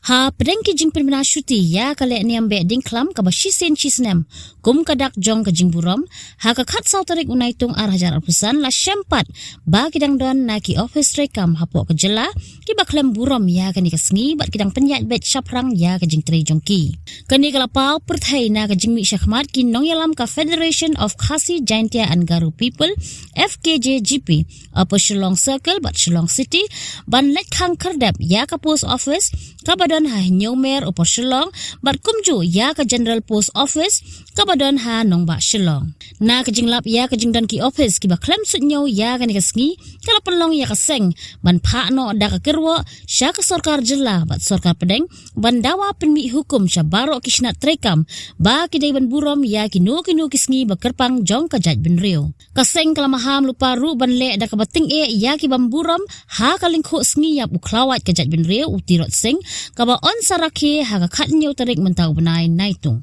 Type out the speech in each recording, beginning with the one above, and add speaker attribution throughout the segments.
Speaker 1: Ha pedeng kijing penmena syuti ya kale niam Behdeiñkhlam ka basisen chisnem kum kadak jong ka jingburom ha ka khat sau tarik unai tung ar hajar pesan la syempat ba kidang don na ki office Trei kam hapok ke jela ki baklem burom ya kani ka Sngi bat kidang penyat bet syaprang ya ka jing Trei jongki kani kalapau perthai na ka jing mi syakmat ki nong yalam ka Federation of Khasi Jaintia and Garu People FKJGP apa Shillong Circle bat Shillong City ban let Khang kerdap ya ka post office kabadan ha nyomer upor Shillong bat kumju ya ka General Post Office kabadan ha nong ba Shillong na ka jinglap ya ka jingdan ki office ki ba klem sut nyo ya ka ni ka Sngi kala Pynlong ya ka seng ban pha no da ka Kyrwoh sya ka sarkar jela bat sarkar pedeng ban dawa penmi hukum sya baro kisnat Trei kam ba ki dai ban burom ya ki nu ki Sngi ba kerpang jong ka jaj ben rio ka seng kala maham lupa ru ban le da ka bating ya ki bam burom ha ka lingkho Sngi ya bu klawat ka jaj ben rio utirot seng ka ba on saraki ha ka khat nyo tarik mentau benai naitung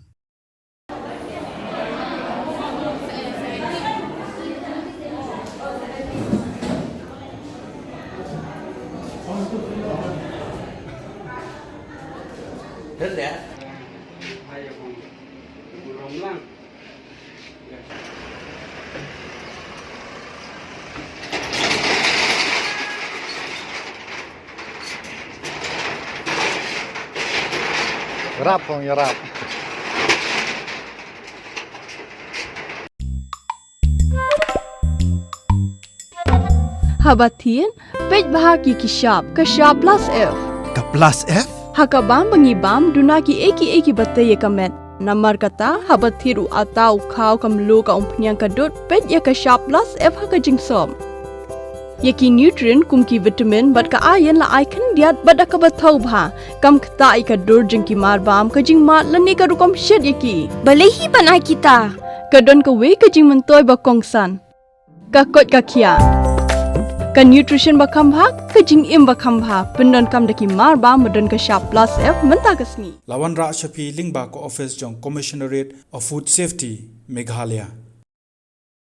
Speaker 2: Rap pong ya rap.
Speaker 3: Habatin, pej bahagi kishap, kashap plus F.
Speaker 2: Ka plus F?
Speaker 3: Hakabam bangibam dunaki eki bataya kamet. Namar kata habathiru atau kau kamlu ka umpnyang kadut pej ya kashap plus F hakajing som. Yaki nutrient kumki vitamin bat ka ayan la icon diat bada ka bathau bha kam khta ika dur jing ki mar bam ka jing mat lani ka rukom shed yaki balehi banai kita ka don ka we ka jing mentoy ba kongsan ka kot ka khia ka nutrition ba kham bha ka jing im ba kham bha pendon kam daki mar bam madon ka sharp plus F menta ka Sngi
Speaker 4: lawan ra shapi lingba ko office jong commissionerate of food safety Meghalaya